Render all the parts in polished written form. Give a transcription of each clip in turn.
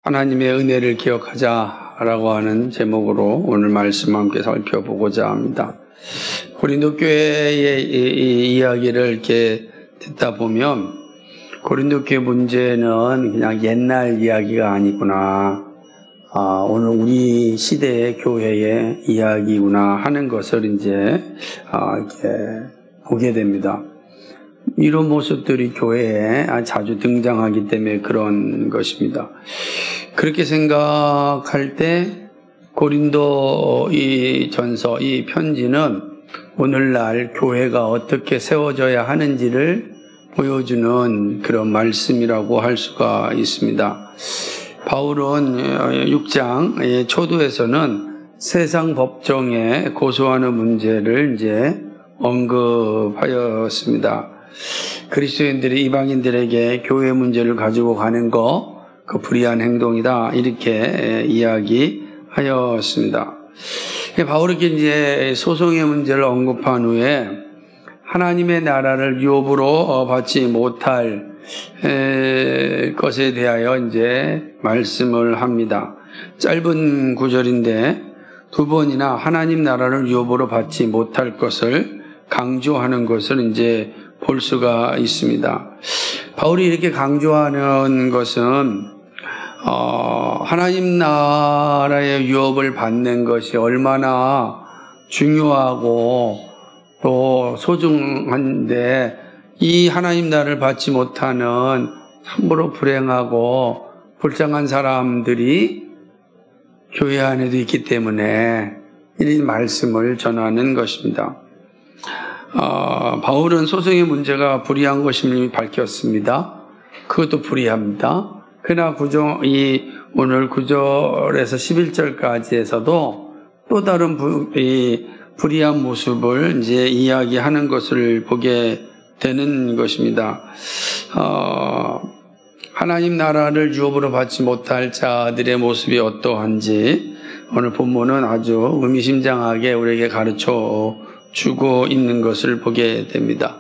하나님의 은혜를 기억하자라고 하는 제목으로 오늘 말씀 함께 살펴보고자 합니다. 고린도 교회의 이야기를 이렇게 듣다 보면 고린도 교회 문제는 그냥 옛날 이야기가 아니구나. 오늘 우리 시대의 교회의 이야기구나 하는 것을 이제 이렇게 보게 됩니다. 이런 모습들이 교회에 자주 등장하기 때문에 그런 것입니다. 그렇게 생각할 때 고린도 이 전서, 이 편지는 오늘날 교회가 어떻게 세워져야 하는지를 보여주는 그런 말씀이라고 할 수가 있습니다. 바울은 6장 초도에서는 세상 법정에 고소하는 문제를 이제 언급하였습니다. 그리스도인들이 이방인들에게 교회 문제를 가지고 가는 거, 그 불의한 행동이다. 이렇게 이야기하였습니다. 바울이 이제 소송의 문제를 언급한 후에 하나님의 나라를 유업으로 받지 못할 것에 대하여 이제 말씀을 합니다. 짧은 구절인데 두 번이나 하나님 나라를 유업으로 받지 못할 것을 강조하는 것을 이제 볼 수가 있습니다. 바울이 이렇게 강조하는 것은 하나님 나라의 유업을 받는 것이 얼마나 중요하고 또 소중한데 이 하나님 나라를 받지 못하는 참으로 불행하고 불쌍한 사람들이 교회 안에도 있기 때문에 이 말씀을 전하는 것입니다. 바울은 소송의 문제가 불의한 것임을 밝혔습니다. 그것도 불의합니다. 그러나 오늘 9절에서 11절까지에서도 또 다른 불의한 모습을 이제 이야기하는 것을 보게 되는 것입니다. 하나님 나라를 유업으로 받지 못할 자들의 모습이 어떠한지 오늘 본문은 아주 의미심장하게 우리에게 가르쳐 주고 있는 것을 보게 됩니다.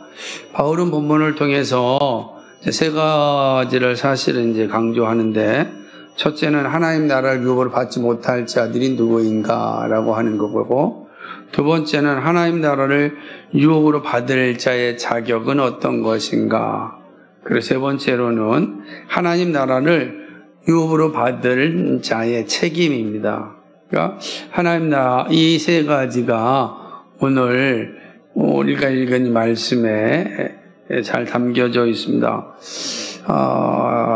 바울은 본문을 통해서 세 가지를 사실은 이제 강조하는데, 첫째는 하나님 나라를 유업으로 받지 못할 자들이 누구인가라고 하는 거고, 두 번째는 하나님 나라를 유업으로 받을 자의 자격은 어떤 것인가, 그리고 세 번째로는 하나님 나라를 유업으로 받을 자의 책임입니다. 그러니까 하나님 나라 이 세 가지가 오늘 우리가 읽은 이 말씀에 잘 담겨져 있습니다.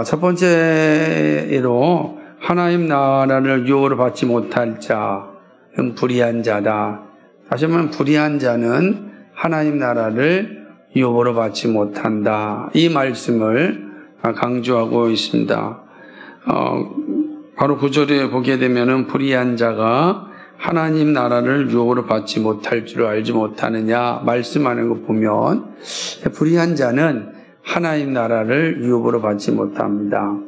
첫 번째로 하나님 나라를 유업으로 받지 못할 자는 불의한 자다. 다시 말하면 불의한 자는 하나님 나라를 유업으로 받지 못한다. 이 말씀을 강조하고 있습니다. 바로 9절에 보게 되면은 불의한 자가 하나님 나라를 유업으로 받지 못할 줄 알지 못하느냐 말씀하는 거 보면 불의한 자는 하나님 나라를 유업으로 받지 못합니다.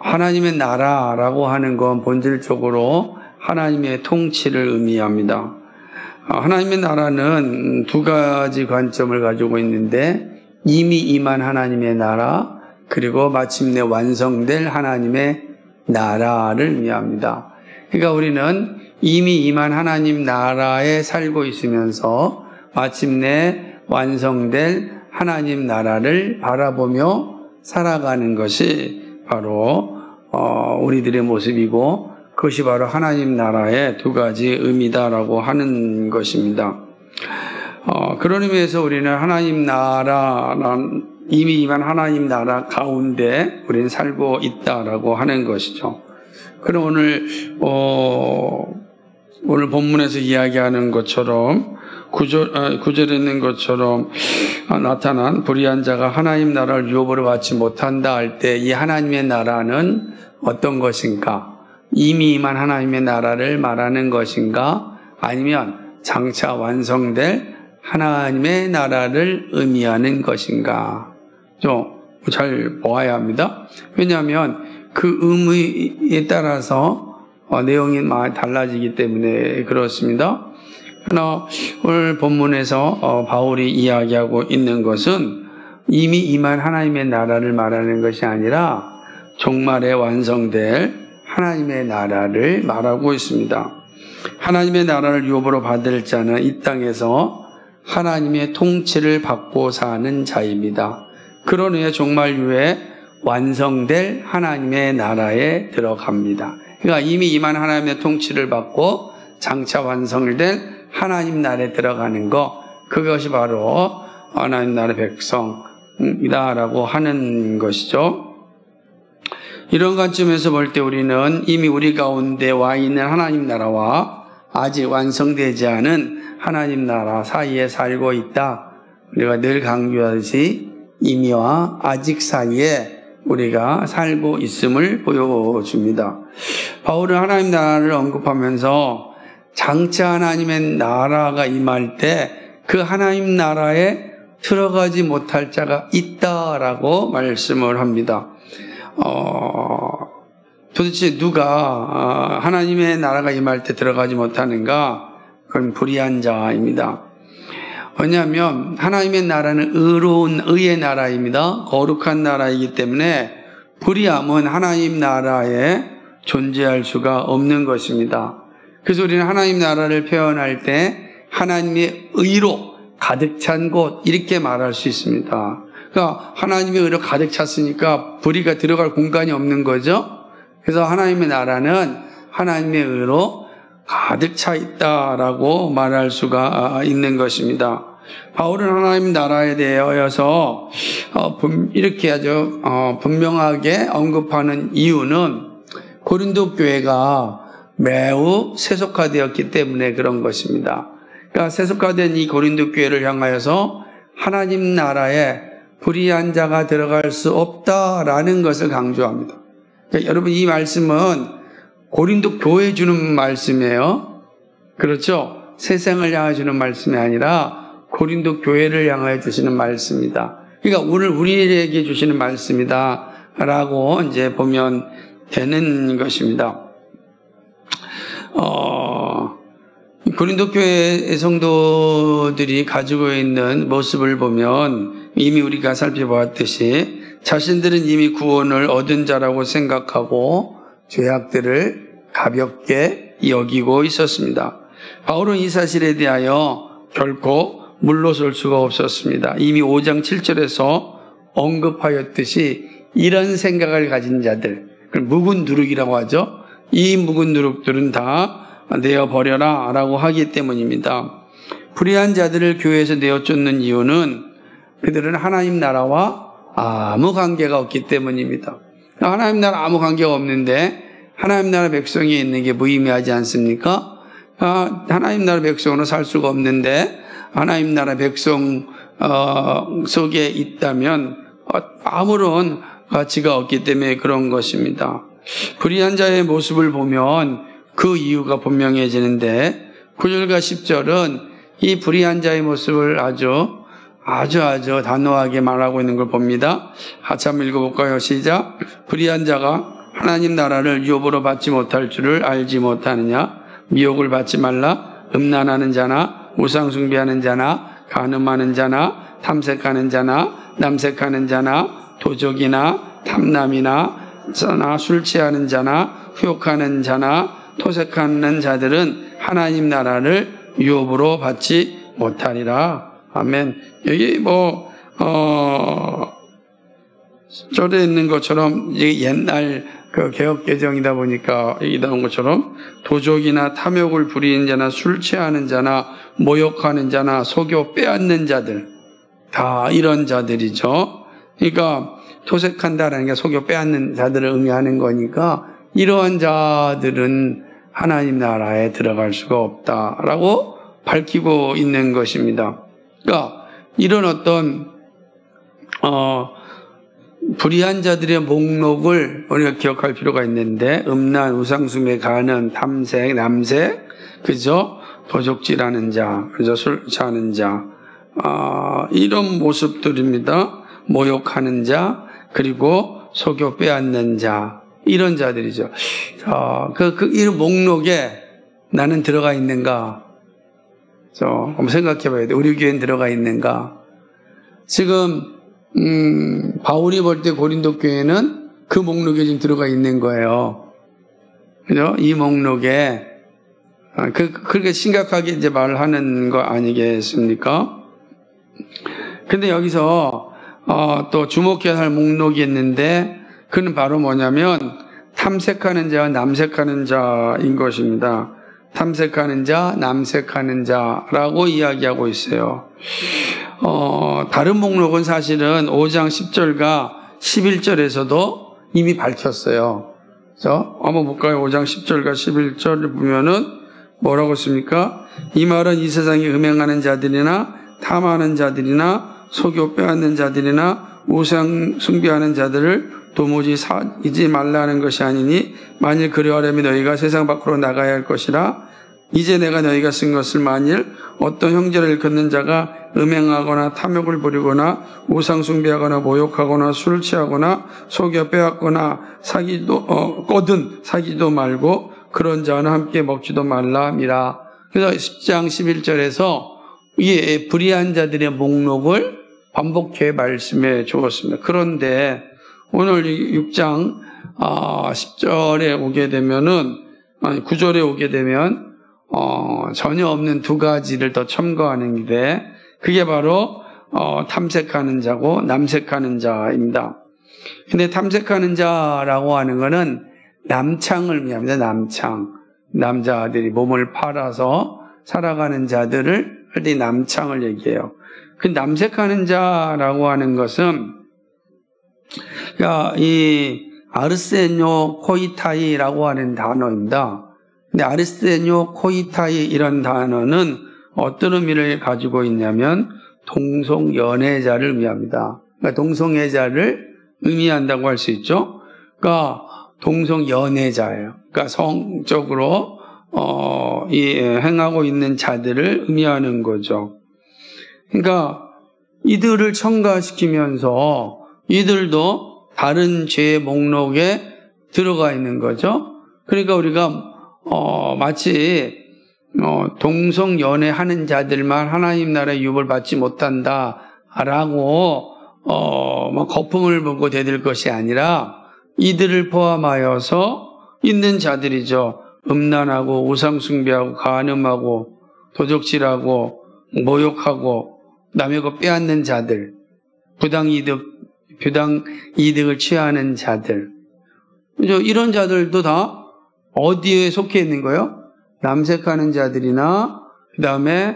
하나님의 나라라고 하는 건 본질적으로 하나님의 통치를 의미합니다. 하나님의 나라는 두 가지 관점을 가지고 있는데 이미 임한 하나님의 나라 그리고 마침내 완성될 하나님의 나라를 의미합니다. 그러니까 우리는 이미 임한 하나님 나라에 살고 있으면서 마침내 완성될 하나님 나라를 바라보며 살아가는 것이 바로 우리들의 모습이고 그것이 바로 하나님 나라의 두 가지 의미다라고 하는 것입니다. 그런 의미에서 우리는 하나님 나라는 이미 임한 하나님 나라 가운데 우리는 살고 있다라고 하는 것이죠. 그럼 오늘 본문에서 이야기하는 것처럼 구절에 있는 것처럼 나타난 불의한 자가 하나님 나라를 유업으로 받지 못한다 할 때 이 하나님의 나라는 어떤 것인가? 이미 임한 하나님의 나라를 말하는 것인가? 아니면 장차 완성될 하나님의 나라를 의미하는 것인가? 좀 잘 보아야 합니다. 왜냐하면 그 의미에 따라서 내용이 많이 달라지기 때문에 그렇습니다. 그러나 오늘 본문에서 바울이 이야기하고 있는 것은 이미 임한 하나님의 나라를 말하는 것이 아니라 종말에 완성될 하나님의 나라를 말하고 있습니다. 하나님의 나라를 유업으로 받을 자는 이 땅에서 하나님의 통치를 받고 사는 자입니다. 그런 후에 종말 후에 완성될 하나님의 나라에 들어갑니다. 그러니까 이미 임한 하나님의 통치를 받고 장차 완성될 하나님 나라에 들어가는 것, 그것이 바로 하나님 나라의 백성이다라고 하는 것이죠. 이런 관점에서 볼 때 우리는 이미 우리 가운데 와 있는 하나님 나라와 아직 완성되지 않은 하나님 나라 사이에 살고 있다. 우리가 늘 강조하듯이 이미와 아직 사이에 우리가 살고 있음을 보여줍니다. 바울은 하나님 나라를 언급하면서 장차 하나님의 나라가 임할 때 그 하나님 나라에 들어가지 못할 자가 있다라고 말씀을 합니다. 도대체 누가 하나님의 나라가 임할 때 들어가지 못하는가? 그건 불의한 자입니다. 왜냐하면 하나님의 나라는 의로운 의의 나라입니다. 거룩한 나라이기 때문에 불의함은 하나님 나라에 존재할 수가 없는 것입니다. 그래서 우리는 하나님 나라를 표현할 때 하나님의 의로 가득 찬 곳 이렇게 말할 수 있습니다. 그러니까 하나님의 의로 가득 찼으니까 불의가 들어갈 공간이 없는 거죠. 그래서 하나님의 나라는 하나님의 의로 가득 차 있다라고 말할 수가 있는 것입니다. 바울은 하나님 나라에 대하여서 이렇게 아주 분명하게 언급하는 이유는 고린도 교회가 매우 세속화되었기 때문에 그런 것입니다. 그러니까 세속화된 이 고린도 교회를 향하여서 하나님 나라에 불의한 자가 들어갈 수 없다라는 것을 강조합니다. 그러니까 여러분, 이 말씀은 고린도 교회에 주는 말씀이에요. 그렇죠? 세상을 향해 주는 말씀이 아니라 고린도 교회를 향하여 주시는 말씀이다. 그러니까 오늘 우리에게 주시는 말씀이다 라고 이제 보면 되는 것입니다. 고린도 교회의 성도들이 가지고 있는 모습을 보면 이미 우리가 살펴보았듯이 자신들은 이미 구원을 얻은 자라고 생각하고 죄악들을 가볍게 여기고 있었습니다. 바울은 이 사실에 대하여 결코 물러설 수가 없었습니다. 이미 5장 7절에서 언급하였듯이 이런 생각을 가진 자들, 묵은 누룩이라고 하죠. 이 묵은 누룩들은 다 내어버려라 라고 하기 때문입니다. 불의한 자들을 교회에서 내어쫓는 이유는 그들은 하나님 나라와 아무 관계가 없기 때문입니다. 하나님 나라 아무 관계가 없는데 하나님 나라 백성이 있는 게 무의미하지 않습니까? 하나님 나라 백성으로 살 수가 없는데 하나님 나라 백성 속에 있다면 아무런 가치가 없기 때문에 그런 것입니다. 불의한 자의 모습을 보면 그 이유가 분명해지는데 9절과 10절은 이 불의한 자의 모습을 아주 단호하게 말하고 있는 걸 봅니다. 한참 읽어볼까요? 시작. 불의한 자가 하나님 나라를 유업으로 받지 못할 줄을 알지 못하느냐? 미혹을 받지 말라. 음란하는 자나 우상 숭배하는 자나 간음하는 자나 탐색하는 자나 남색하는 자나 도적이나 탐남이나 술 취하는 자나 후욕하는 자나 토색하는 자들은 하나님 나라를 유업으로 받지 못하리라. 아멘. 여기 절에 있는 것처럼 옛날 그 개혁 개정이다 보니까 여기 나온 것처럼 도적이나 탐욕을 부리는 자나 술 취하는 자나 모욕하는 자나 속여 빼앗는 자들, 다 이런 자들이죠. 그러니까 토색한다라는 게 속여 빼앗는 자들을 의미하는 거니까 이러한 자들은 하나님 나라에 들어갈 수가 없다라고 밝히고 있는 것입니다. 그러니까 이런 어떤 불의한 자들의 목록을 우리가 기억할 필요가 있는데 음란, 우상숭배, 간음, 탐색, 남색, 그죠? 도적질하는 자, 그죠? 술 취하는 자, 이런 모습들입니다. 모욕하는 자, 그리고 속여 빼앗는 자, 이런 자들이죠. 이 목록에 나는 들어가 있는가? 한번 생각해 봐야 돼. 우리 교회는 들어가 있는가? 지금, 바울이 볼 때 고린도 교회는 그 목록에 지금 들어가 있는 거예요. 그죠? 이 목록에 그렇게 심각하게 이제 말을 하는 거 아니겠습니까? 근데 여기서 또 주목해야 할 목록이 있는데 그는 바로 뭐냐면 탐색하는 자와 남색하는 자인 것입니다. 탐색하는 자, 남색하는 자라고 이야기하고 있어요. 다른 목록은 사실은 5장 10절과 11절에서도 이미 밝혔어요. 그래서 한번 볼까요? 5장 10절과 11절을 보면은 뭐라고 씁니까? 이 말은 이 세상에 음행하는 자들이나 탐하는 자들이나 속여 빼앗는 자들이나 우상 숭배하는 자들을 도무지 사귀지 말라는 것이 아니니 만일 그리하려면 너희가 세상 밖으로 나가야 할 것이라. 이제 내가 너희가 쓴 것을 만일 어떤 형제를 일컫는 자가 음행하거나 탐욕을 부리거나 우상 숭배하거나 모욕하거나 술을 취하거나 속여 빼앗거나 사기도 사기도 말고 그런 자는 함께 먹지도 말라미라. 그래서 10장 11절에서 이 불의한 자들의 목록을 반복해 말씀해 주었습니다. 그런데 오늘 6장 10절에 오게 되면은 9절에 오게 되면 전혀 없는 두 가지를 더 첨가하는 게 그게 바로 탐색하는 자고 남색하는 자입니다. 근데 탐색하는 자라고 하는 거는 남창을 의미합니다. 남창. 남자들이 몸을 팔아서 살아가는 자들을 할 때 남창을 얘기해요. 그 남색하는 자라고 하는 것은 이 아르세뇨 코이타이라고 하는 단어입니다. 근데 아르세뇨 코이타이 이런 단어는 어떤 의미를 가지고 있냐면 동성연애자를 의미합니다. 그러니까 동성애자를 의미한다고 할 수 있죠. 그러니까 동성연애자예요. 그러니까 성적으로 행하고 있는 자들을 의미하는 거죠. 그러니까 이들을 첨가시키면서 이들도 다른 죄의 목록에 들어가 있는 거죠. 그러니까 우리가 마치 동성연애하는 자들만 하나님 나라의 유업을 받지 못한다라고 거품을 보고 대들 것이 아니라 이들을 포함하여서 있는 자들이죠. 음란하고 우상숭배하고 간음하고 도적질하고 모욕하고 남의 것 빼앗는 자들, 부당 이득을 취하는 자들, 이런 자들도 다 어디에 속해 있는 거예요? 남색하는 자들이나 그 다음에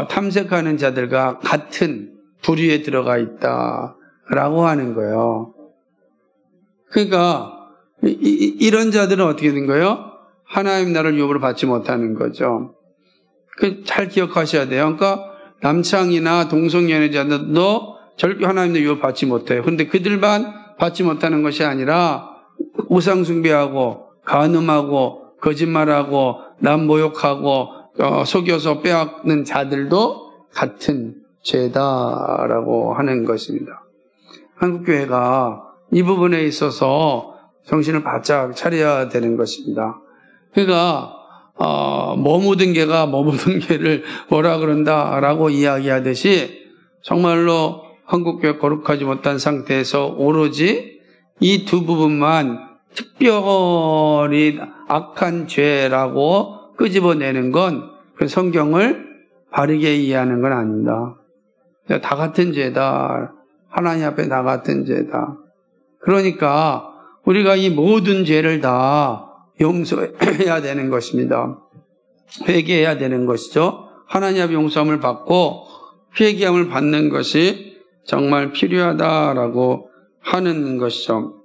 탐색하는 자들과 같은 부류에 들어가 있다라고 하는 거예요. 그러니까 이런 자들은 어떻게 된 거예요? 하나님 나라를 유업으로 받지 못하는 거죠. 잘 기억하셔야 돼요. 그러니까 남창이나 동성연애자들도 절대 하나님 나라 유업을 받지 못해요. 그런데 그들만 받지 못하는 것이 아니라 우상숭배하고 간음하고 거짓말하고 남 모욕하고 속여서 빼앗는 자들도 같은 죄다라고 하는 것입니다. 한국교회가 이 부분에 있어서 정신을 바짝 차려야 되는 것입니다. 그러니까 뭐 묻은 개가 뭐 묻은 개를 뭐라 그런다라고 이야기하듯이 정말로 한국교회 거룩하지 못한 상태에서 오로지 이 두 부분만 특별히 악한 죄라고 끄집어내는 건 그 성경을 바르게 이해하는 건 아닙니다. 다 같은 죄다. 하나님 앞에 다 같은 죄다. 그러니까 우리가 이 모든 죄를 다 용서해야 되는 것입니다. 회개해야 되는 것이죠. 하나님 앞에 용서함을 받고 회개함을 받는 것이 정말 필요하다라고 하는 것이죠.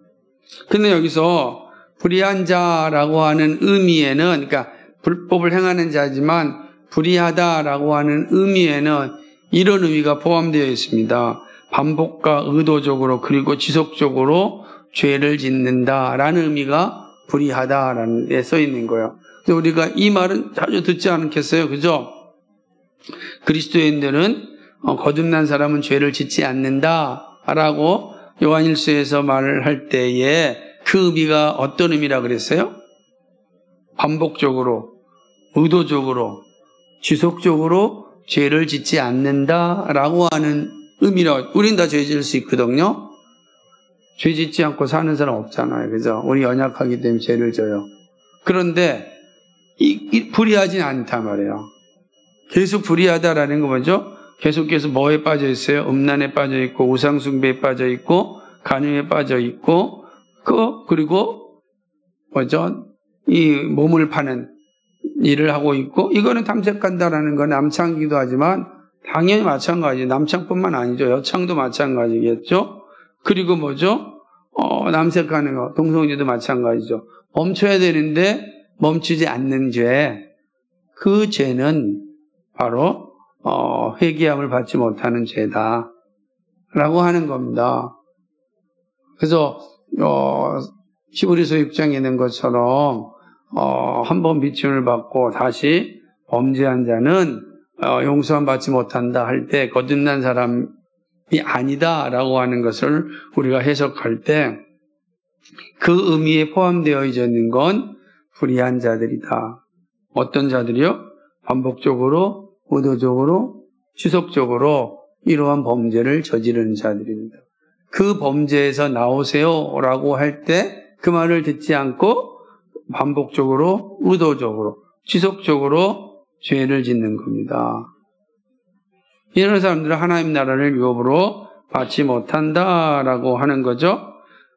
근데 여기서 불의한 자라고 하는 의미에는, 그러니까 불법을 행하는 자지만 불의하다라고 하는 의미에는 이런 의미가 포함되어 있습니다. 반복과 의도적으로 그리고 지속적으로 죄를 짓는다라는 의미가 불의하다라는 데 써 있는 거예요. 근데 우리가 이 말은 자주 듣지 않겠어요? 그죠? 그리스도인들은 거듭난 사람은 죄를 짓지 않는다라고 요한일서에서 말을 할 때에 그 의미가 어떤 의미라 그랬어요? 반복적으로, 의도적으로, 지속적으로 죄를 짓지 않는다라고 하는 의미라. 우린 다 죄 지을 수 있거든요. 죄 짓지 않고 사는 사람 없잖아요. 그죠? 우리 연약하기 때문에 죄를 져요. 그런데 불의하진 않단 말이에요. 계속 불의하다라는 거 뭐죠? 계속해서 뭐에 빠져 있어요? 음란에 빠져 있고, 우상숭배에 빠져 있고, 간음에 빠져 있고, 그리고 뭐죠? 이 몸을 파는 일을 하고 있고, 이거는 탐색한다라는 건 남창기도 하지만 당연히 마찬가지죠. 남창뿐만 아니죠. 여창도 마찬가지겠죠. 그리고 뭐죠? 남색하는 거, 동성애도 마찬가지죠. 멈춰야 되는데 멈추지 않는 죄, 그 죄는 바로 회개함을 받지 못하는 죄다 라고 하는 겁니다. 그래서 히브리서 6장에 있는 것처럼 한 번 비침을 받고 다시 범죄한 자는 용서함 받지 못한다 할 때 거듭난 사람이 아니다라고 하는 것을 우리가 해석할 때 그 의미에 포함되어 있는 건 불의한 자들이다. 어떤 자들이요? 반복적으로, 의도적으로, 지속적으로 이러한 범죄를 저지르는 자들입니다. 그 범죄에서 나오세요라고 할 때 그 말을 듣지 않고 반복적으로, 의도적으로, 지속적으로 죄를 짓는 겁니다. 이런 사람들은 하나님 나라를 유업으로 받지 못한다라고 하는 거죠.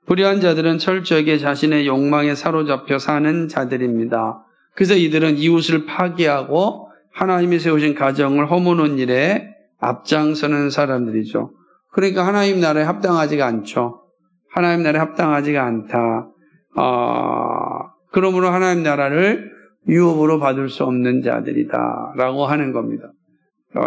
불의한 자들은 철저하게 자신의 욕망에 사로잡혀 사는 자들입니다. 그래서 이들은 이웃을 파괴하고 하나님이 세우신 가정을 허무는 일에 앞장서는 사람들이죠. 그러니까 하나님 나라에 합당하지가 않죠. 하나님 나라에 합당하지가 않다. 그러므로 하나님 나라를 유업으로 받을 수 없는 자들이다 라고 하는 겁니다.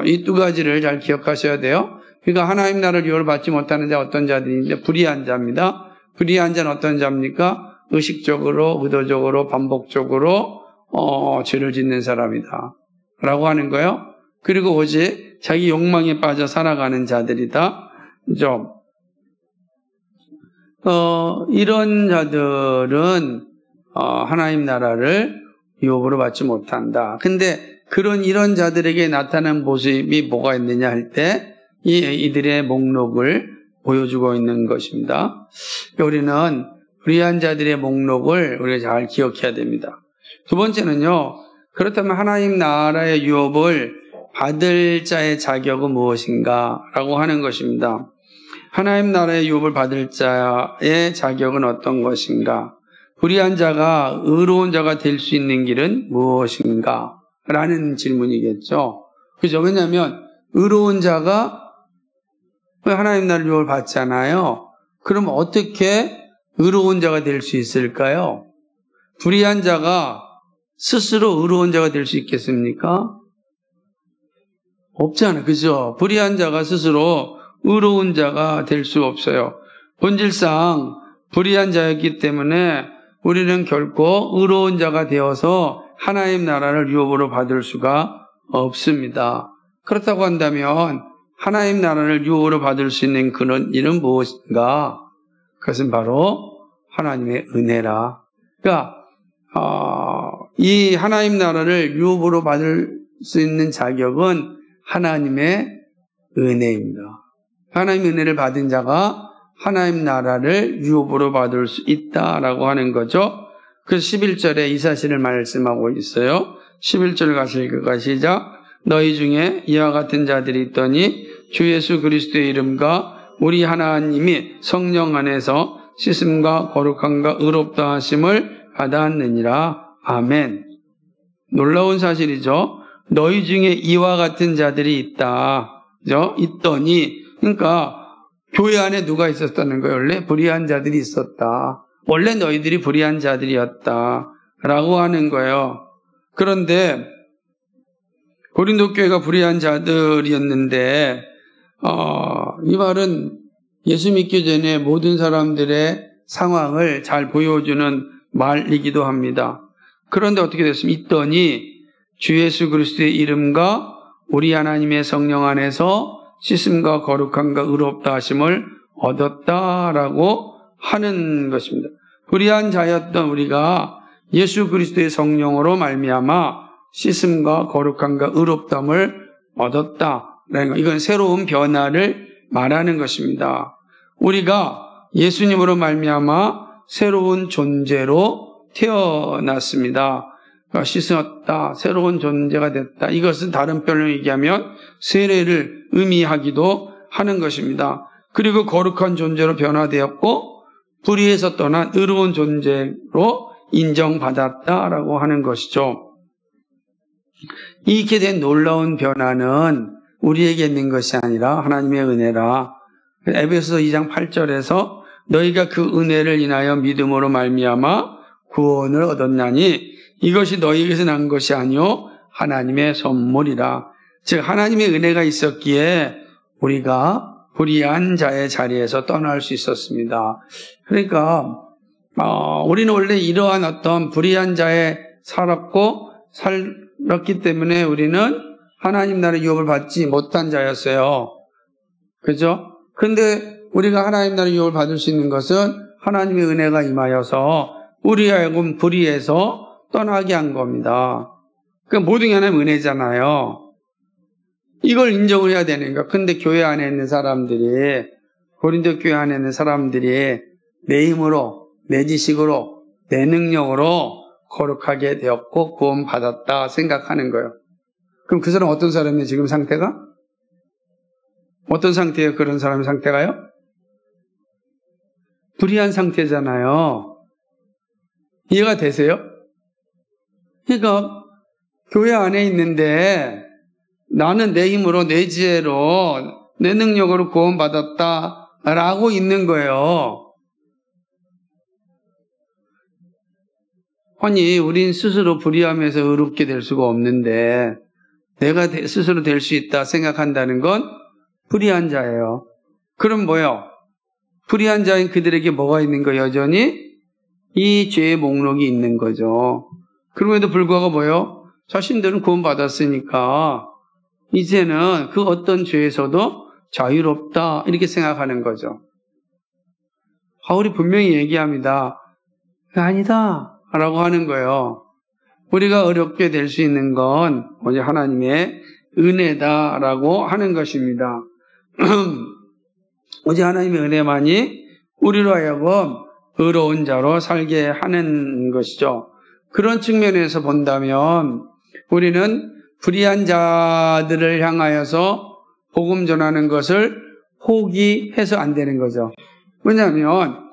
이 두 가지를 잘 기억하셔야 돼요. 그러니까 하나님 나라를 유업을 받지 못하는 자 어떤 자들인데 불의한 자입니다. 불의한 자는 어떤 자입니까? 의식적으로, 의도적으로, 반복적으로 죄를 짓는 사람이다 라고 하는 거예요. 그리고 오직 자기 욕망에 빠져 살아가는 자들이다. 그죠? 이런 자들은 하나님 나라를 유업으로 받지 못한다. 근데 이런 자들에게 나타난 모습이 뭐가 있느냐 할 때 이들의 목록을 보여주고 있는 것입니다. 우리는 불의한 자들의 목록을 우리가 잘 기억해야 됩니다. 두 번째는요, 그렇다면 하나님 나라의 유업을 받을 자의 자격은 무엇인가 라고 하는 것입니다. 하나님 나라의 유업을 받을 자의 자격은 어떤 것인가? 불의한 자가 의로운 자가 될 수 있는 길은 무엇인가? 라는 질문이겠죠. 그죠? 왜냐하면 의로운 자가 하나님 나라의 유업을 받잖아요. 그럼 어떻게 의로운 자가 될 수 있을까요? 불의한 자가 스스로 의로운 자가 될 수 있겠습니까? 없잖아요. 그죠? 불의한 자가 스스로 의로운 자가 될 수 없어요. 본질상 불의한 자였기 때문에 우리는 결코 의로운 자가 되어서 하나님 나라를 유업으로 받을 수가 없습니다. 그렇다고 한다면 하나님 나라를 유업으로 받을 수 있는 그런 일은 무엇인가? 그것은 바로 하나님의 은혜라. 그러니까 이 하나님 나라를 유업으로 받을 수 있는 자격은 하나님의 은혜입니다. 하나님의 은혜를 받은 자가 하나님 나라를 유업으로 받을 수 있다라고 하는 거죠. 그래서 11절에 이 사실을 말씀하고 있어요. 11절 가실까 시작. 너희 중에 이와 같은 자들이 있더니 주 예수 그리스도의 이름과 우리 하나님이 성령 안에서 씻음과 거룩함과 의롭다 하심을 받았느니라. 아멘. 놀라운 사실이죠. 너희 중에 이와 같은 자들이 있다. 그죠? 있더니, 그러니까 교회 안에 누가 있었다는 거예요? 원래 불의한 자들이 있었다. 원래 너희들이 불의한 자들이었다. 라고 하는 거예요. 그런데 고린도 교회가 불의한 자들이었는데 이 말은 예수 믿기 전에 모든 사람들의 상황을 잘 보여주는 말이기도 합니다. 그런데 어떻게 됐습니까? 있더니 주 예수 그리스도의 이름과 우리 하나님의 성령 안에서 씻음과 거룩함과 의롭다 하심을 얻었다라고 하는 것입니다. 불의한 자였던 우리가 예수 그리스도의 성령으로 말미암아 씻음과 거룩함과 의롭담을 얻었다. 이건 새로운 변화를 말하는 것입니다. 우리가 예수님으로 말미암아 새로운 존재로 태어났습니다. 씻었다, 새로운 존재가 됐다. 이것은 다른 표현으로 얘기하면 세례를 의미하기도 하는 것입니다. 그리고 거룩한 존재로 변화되었고 불의에서 떠난 의로운 존재로 인정받았다라고 하는 것이죠. 이렇게 된 놀라운 변화는 우리에게 있는 것이 아니라 하나님의 은혜라. 에베소서 2장 8절에서 너희가 그 은혜를 인하여 믿음으로 말미암아 구원을 얻었나니 이것이 너희에게서 난 것이 아니요 하나님의 선물이라. 즉 하나님의 은혜가 있었기에 우리가 불의한 자의 자리에서 떠날 수 있었습니다. 그러니까 우리는 원래 이러한 어떤 불의한 자에 살았기 때문에 우리는 하나님 나라의 유업을 받지 못한 자였어요. 그죠? 근데 우리가 하나님 나라의 유업을 받을 수 있는 것은 하나님의 은혜가 임하여서 우리하여금 불의에서 떠나게 한 겁니다. 그러니까 모든 게 하나님의 은혜잖아요. 이걸 인정을 해야 되는 거야. 근데 교회 안에 있는 사람들이, 고린도 교회 안에 있는 사람들이 내 힘으로, 내 지식으로, 내 능력으로 거룩하게 되었고 구원받았다 생각하는 거예요. 그럼 그 사람 어떤 사람이에요? 지금 상태가? 어떤 상태예요? 그런 사람의 상태가요? 불의한 상태잖아요. 이해가 되세요? 그러니까 교회 안에 있는데 나는 내 힘으로, 내 지혜로, 내 능력으로 구원받았다라고 있는 거예요. 아니, 우린 스스로 불의함에서 의롭게 될 수가 없는데 내가 스스로 될 수 있다 생각한다는 건 불의한 자예요. 그럼 뭐요? 불의한 자인 그들에게 뭐가 있는 거예요? 여전히 이 죄의 목록이 있는 거죠. 그럼에도 불구하고 뭐요? 자신들은 구원받았으니까 이제는 그 어떤 죄에서도 자유롭다 이렇게 생각하는 거죠. 바울이 분명히 얘기합니다. 아니다 라고 하는 거예요. 우리가 어렵게 될 수 있는 건 오직 하나님의 은혜다라고 하는 것입니다. 오직 하나님의 은혜만이 우리로 하여금 의로운 자로 살게 하는 것이죠. 그런 측면에서 본다면 우리는 불의한 자들을 향하여서 복음 전하는 것을 포기해서 안 되는 거죠. 왜냐하면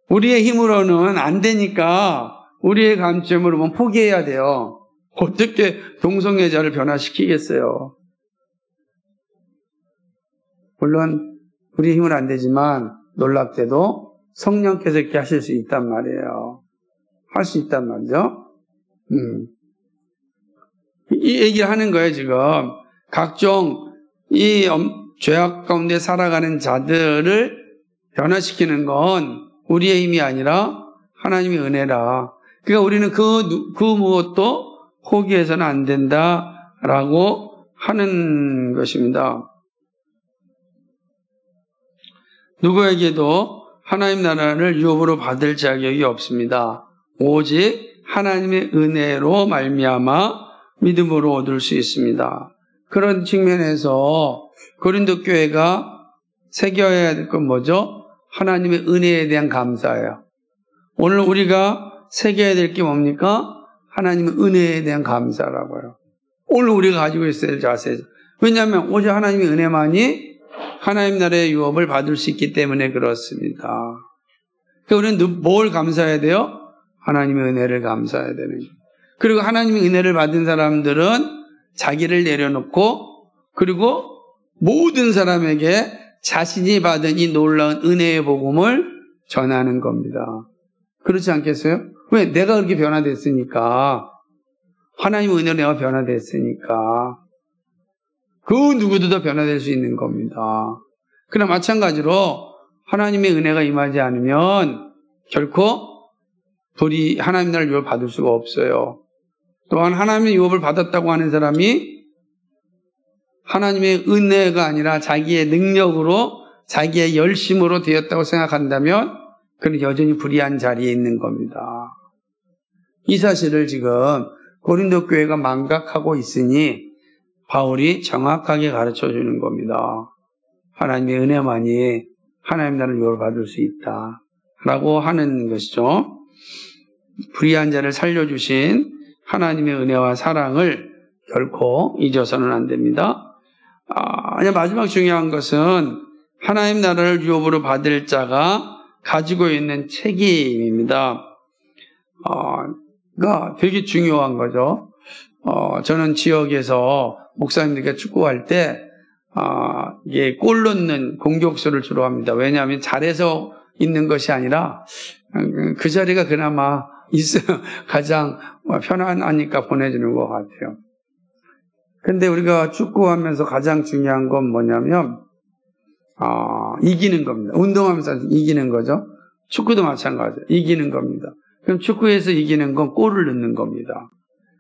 우리의 힘으로는 안 되니까 우리의 관점으로 보면 포기해야 돼요. 어떻게 동성애자를 변화시키겠어요? 물론 우리 힘은 안 되지만 놀랍게도 성령께서 이렇게 하실 수 있단 말이에요. 할 수 있단 말이죠. 이 얘기를 하는 거예요, 지금. 각종 이 죄악 가운데 살아가는 자들을 변화시키는 건 우리의 힘이 아니라 하나님의 은혜라. 그러니까 우리는 그 무엇도 포기해서는 안 된다라고 하는 것입니다. 누구에게도 하나님 나라를 유업으로 받을 자격이 없습니다. 오직 하나님의 은혜로 말미암아 믿음으로 얻을 수 있습니다. 그런 측면에서 고린도 교회가 새겨야 될 건 뭐죠? 하나님의 은혜에 대한 감사예요. 오늘 우리가 새겨야 될 게 뭡니까? 하나님의 은혜에 대한 감사라고요. 오늘 우리가 가지고 있어야 될 자세죠. 왜냐하면 오직 하나님의 은혜만이 하나님 나라의 유업을 받을 수 있기 때문에 그렇습니다. 그러니까 우리는 뭘 감사해야 돼요? 하나님의 은혜를 감사해야 되는 거예요. 그리고 하나님의 은혜를 받은 사람들은 자기를 내려놓고 그리고 모든 사람에게 자신이 받은 이 놀라운 은혜의 복음을 전하는 겁니다. 그렇지 않겠어요? 왜? 내가 그렇게 변화됐으니까. 하나님의 은혜로 내가 변화됐으니까. 그 누구도 더 변화될 수 있는 겁니다. 그러나 마찬가지로 하나님의 은혜가 임하지 않으면 결코 하나님 나라를 유업을 받을 수가 없어요. 또한 하나님의 유업을 받았다고 하는 사람이 하나님의 은혜가 아니라 자기의 능력으로 자기의 열심으로 되었다고 생각한다면 그는 여전히 불의한 자리에 있는 겁니다. 이 사실을 지금 고린도 교회가 망각하고 있으니 바울이 정확하게 가르쳐 주는 겁니다. 하나님의 은혜만이 하나님 나라를 유업으로 받을 수 있다라고 하는 것이죠. 불의한 자를 살려주신 하나님의 은혜와 사랑을 결코 잊어서는 안 됩니다. 마지막 중요한 것은 하나님 나라를 유업으로 받을 자가 가지고 있는 책임입니다. 되게 중요한 거죠. 저는 지역에서 목사님들과 축구할 때 이게 골 넣는 공격수를 주로 합니다. 왜냐하면 잘해서 있는 것이 아니라 그 자리가 그나마 가장 편안하니까 보내주는 것 같아요. 근데 우리가 축구하면서 가장 중요한 건 뭐냐면 이기는 겁니다. 운동하면서 이기는 거죠. 축구도 마찬가지예요. 이기는 겁니다. 그럼 축구에서 이기는 건 골을 넣는 겁니다.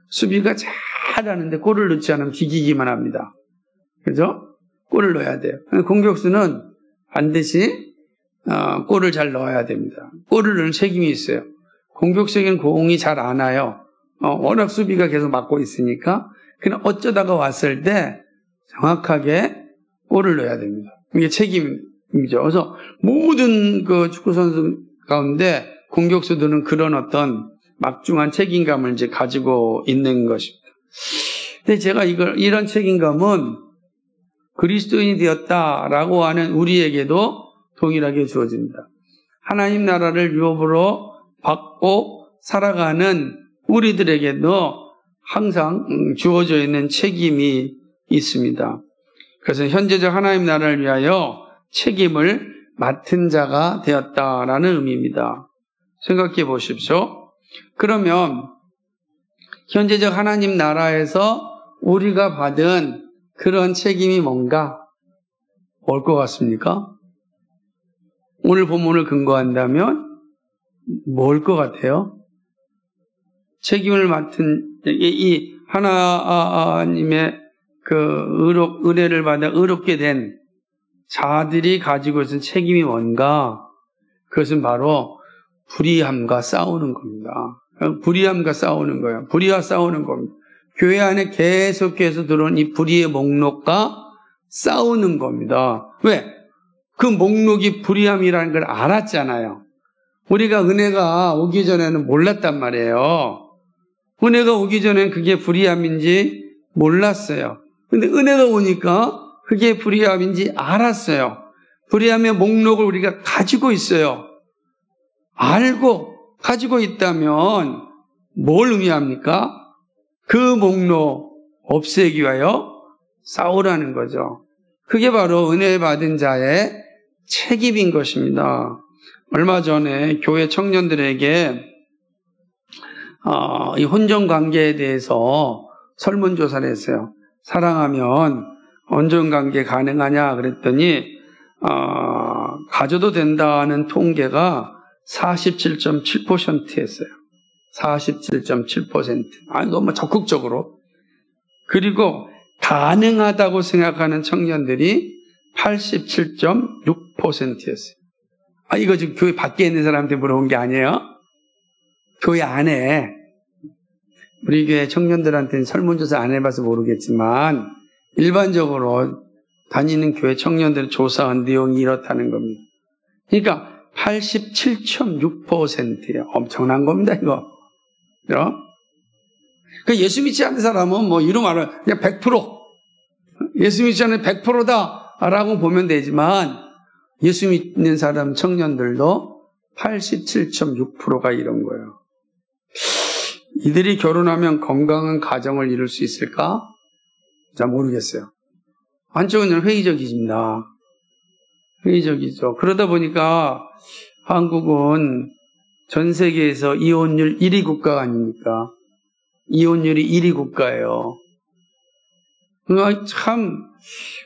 수비가 잘하는데 골을 넣지 않으면 비기기만 합니다. 그죠? 골을 넣어야 돼요. 공격수는 반드시 골을 잘 넣어야 됩니다. 골을 넣는 책임이 있어요. 공격적인 공이 잘 안 와요. 워낙 수비가 계속 막고 있으니까 그냥 어쩌다가 왔을 때 정확하게 골을 넣어야 됩니다. 이게 책임이죠. 그래서 모든 그 축구 선수 가운데 공격수들은 그런 어떤 막중한 책임감을 이제 가지고 있는 것입니다. 근데 제가 이런 책임감은 그리스도인이 되었다라고 하는 우리에게도 동일하게 주어집니다. 하나님 나라를 유업으로 받고 살아가는 우리들에게도 항상 주어져 있는 책임이 있습니다. 그래서 현재적 하나님 나라를 위하여 책임을 맡은 자가 되었다라는 의미입니다. 생각해 보십시오. 그러면 현재적 하나님 나라에서 우리가 받은 그런 책임이 뭔가? 뭘 것 같습니까? 오늘 본문을 근거한다면 뭘 것 같아요? 책임을 맡은 이 하나님의 그 은혜를 받아 의롭게 된 자들이 가지고 있는 책임이 뭔가? 그것은 바로 불의함과 싸우는 겁니다. 불의함과 싸우는 거예요. 불의와 싸우는 겁니다. 교회 안에 계속해서 들어온 이 불의의 목록과 싸우는 겁니다. 왜? 그 목록이 불의함이라는 걸 알았잖아요. 우리가 은혜가 오기 전에는 몰랐단 말이에요. 은혜가 오기 전엔 그게 불의함인지 몰랐어요. 근데 은혜가 오니까 그게 불의함인지 알았어요. 불의함의 목록을 우리가 가지고 있어요. 알고 가지고 있다면 뭘 의미합니까? 그 목록 없애기 위하여 싸우라는 거죠. 그게 바로 은혜 받은 자의 책임인 것입니다. 얼마 전에 교회 청년들에게 이 혼전 관계에 대해서 설문조사를 했어요. 사랑하면 혼전 관계 가능하냐 그랬더니 가져도 된다는 통계가 47.7%였어요. 47.7%. 너무 적극적으로. 그리고 가능하다고 생각하는 청년들이 87.6%였어요. 이거 지금 교회 밖에 있는 사람한테 물어본 게 아니에요. 교회 안에. 우리 교회 청년들한테는 설문조사 안 해봐서 모르겠지만 일반적으로 다니는 교회 청년들을 조사한 내용이 이렇다는 겁니다. 그러니까 87.6%예요. 엄청난 겁니다, 이거. 예수 믿지 않는 사람은 이루 말하면 그냥 100%. 예수 믿지 않는 100%다라고 보면 되지만 예수 믿는 사람 청년들도 87.6%가 이런 거예요. 이들이 결혼하면 건강한 가정을 이룰 수 있을까? 잘 모르겠어요. 한쪽은 회의적이십니다. 회의적이죠. 그러다 보니까 한국은 전 세계에서 이혼율 1위 국가 아닙니까? 이혼율이 1위 국가예요. 참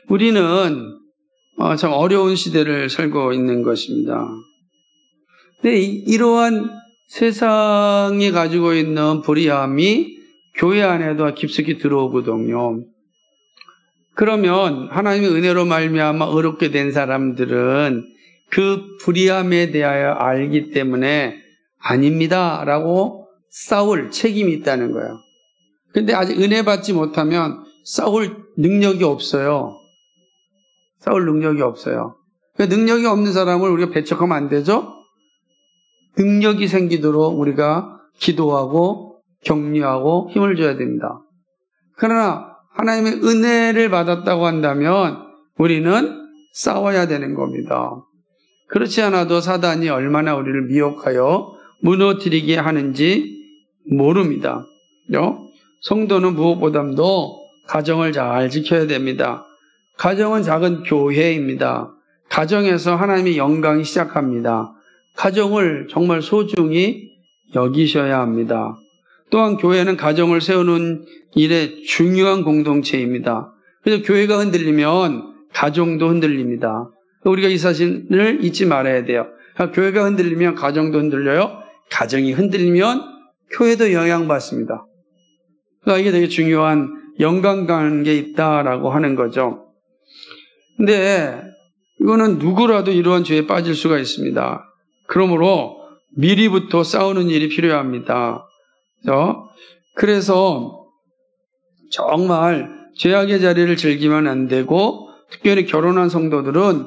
우리는 참 어려운 시대를 살고 있는 것입니다. 근데 이러한 세상이 가지고 있는 불의함이 교회 안에도 깊숙이 들어오거든요. 그러면 하나님의 은혜로 말미암아 의롭게 된 사람들은 그 불의함에 대하여 알기 때문에 아닙니다 라고 싸울 책임이 있다는 거예요. 근데 아직 은혜 받지 못하면 싸울 능력이 없어요. 싸울 능력이 없어요. 그러니까 능력이 없는 사람을 우리가 배척하면 안 되죠? 능력이 생기도록 우리가 기도하고 격려하고 힘을 줘야 됩니다. 그러나 하나님의 은혜를 받았다고 한다면 우리는 싸워야 되는 겁니다. 그렇지 않아도 사단이 얼마나 우리를 미혹하여 무너뜨리게 하는지 모릅니다. 성도는 무엇보다도 가정을 잘 지켜야 됩니다. 가정은 작은 교회입니다. 가정에서 하나님의 영광이 시작합니다. 가정을 정말 소중히 여기셔야 합니다. 또한 교회는 가정을 세우는 일에 중요한 공동체입니다. 그래서 교회가 흔들리면 가정도 흔들립니다. 우리가 이 사실을 잊지 말아야 돼요. 교회가 흔들리면 가정도 흔들려요. 가정이 흔들리면 교회도 영향받습니다. 그러니까 이게 되게 중요한 연관관계에 있다라고 하는 거죠. 근데 이거는 누구라도 이러한 죄에 빠질 수가 있습니다. 그러므로 미리부터 싸우는 일이 필요합니다. 그래서 정말 죄악의 자리를 즐기면 안 되고 특별히 결혼한 성도들은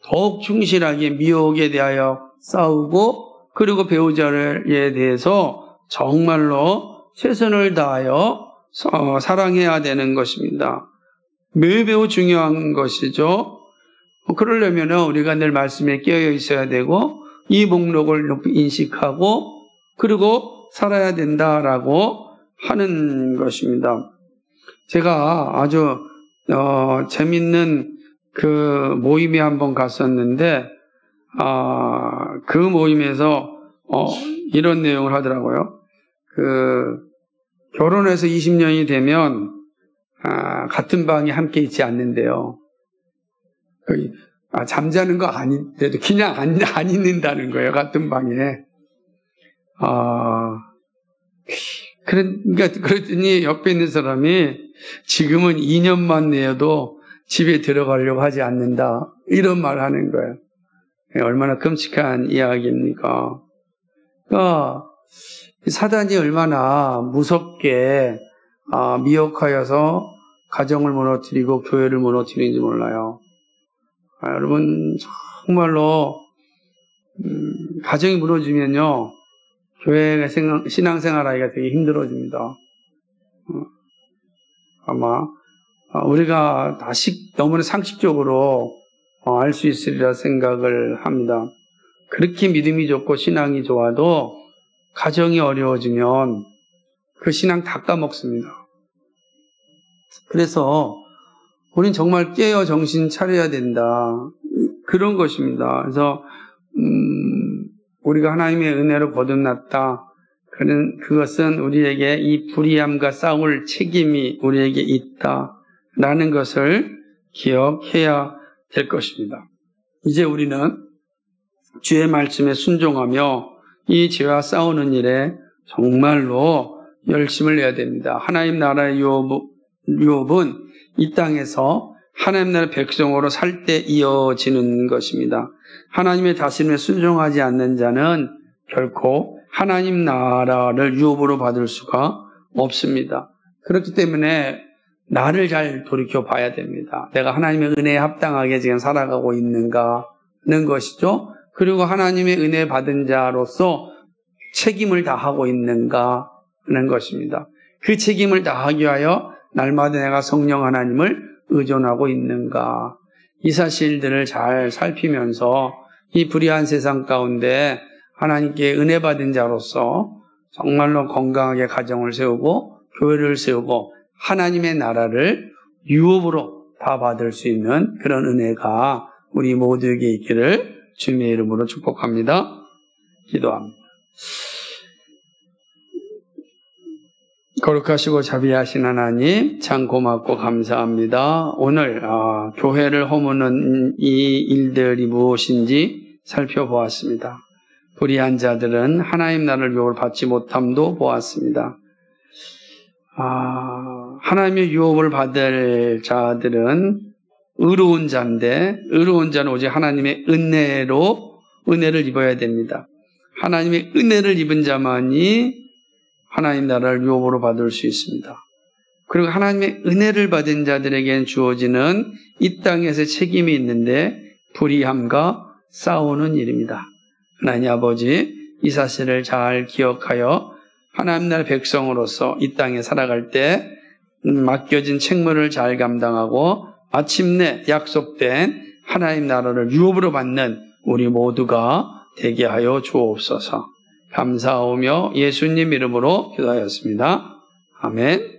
더욱 충실하게 미혹에 대하여 싸우고 그리고 배우자에 대해서 정말로 최선을 다하여 사랑해야 되는 것입니다. 매우 중요한 것이죠. 그러려면 우리가 늘 말씀에 깨어 있어야 되고 이 목록을 높이 인식하고 그리고 살아야 된다라고 하는 것입니다. 제가 아주 재밌는 그 모임에 한번 갔었는데 그 모임에서 이런 내용을 하더라고요. 결혼해서 20년이 되면 같은 방에 함께 있지 않는데요. 잠자는 거 아닌데도 그냥 안 있는다는 거예요. 같은 방에. 그랬더니 옆에 있는 사람이 지금은 2년만 내어도 집에 들어가려고 하지 않는다. 이런 말을 하는 거예요. 얼마나 끔찍한 이야기입니까? 그러니까 사단이 얼마나 무섭게 미혹하여서 가정을 무너뜨리고 교회를 무너뜨리는지 몰라요. 여러분 정말로 가정이 무너지면요 교회가 신앙생활하기가 되게 힘들어집니다. 아마 우리가 너무나 상식적으로 알 수 있으리라 생각을 합니다. 그렇게 믿음이 좋고 신앙이 좋아도 가정이 어려워지면 그 신앙 다 까먹습니다. 그래서 우린 정말 깨어 정신 차려야 된다. 그런 것입니다. 그래서 우리가 하나님의 은혜로 거듭났다. 그것은 우리에게 이 불의함과 싸울 책임이 우리에게 있다라는 것을 기억해야 될 것입니다. 이제 우리는 주의 말씀에 순종하며 이 죄와 싸우는 일에 정말로 열심을 내야 됩니다. 하나님 나라의 유업은 이 땅에서 하나님 나라의 백성으로 살 때 이어지는 것입니다. 하나님의 다스림에 순종하지 않는 자는 결코 하나님 나라를 유업으로 받을 수가 없습니다. 그렇기 때문에 나를 잘 돌이켜 봐야 됩니다. 내가 하나님의 은혜에 합당하게 지금 살아가고 있는가 하는 것이죠. 그리고 하나님의 은혜 받은 자로서 책임을 다하고 있는가 하는 것입니다. 그 책임을 다하기 위하여 날마다 내가 성령 하나님을 의존하고 있는가, 이 사실들을 잘 살피면서 이 불의한 세상 가운데 하나님께 은혜 받은 자로서 정말로 건강하게 가정을 세우고 교회를 세우고 하나님의 나라를 유업으로 다 받을 수 있는 그런 은혜가 우리 모두에게 있기를 주님의 이름으로 축복합니다. 기도합니다. 거룩하시고 자비하신 하나님, 참 고맙고 감사합니다. 오늘 교회를 허무는 이 일들이 무엇인지 살펴보았습니다. 불의한 자들은 하나님 나라를 유업을 받지 못함도 보았습니다. 하나님의 유업을 받을 자들은 의로운 자인데, 의로운 자는 오직 하나님의 은혜를 입어야 됩니다. 하나님의 은혜를 입은 자만이 하나님 나라를 유업으로 받을 수 있습니다. 그리고 하나님의 은혜를 받은 자들에게는 주어지는 이 땅에서의 책임이 있는데 불의함과 싸우는 일입니다. 하나님 아버지, 이 사실을 잘 기억하여 하나님 나라의 백성으로서 이 땅에 살아갈 때 맡겨진 책무를 잘 감당하고 마침내 약속된 하나님 나라를 유업으로 받는 우리 모두가 되게 하여 주옵소서. 감사하오며 예수님 이름으로 기도하였습니다. 아멘.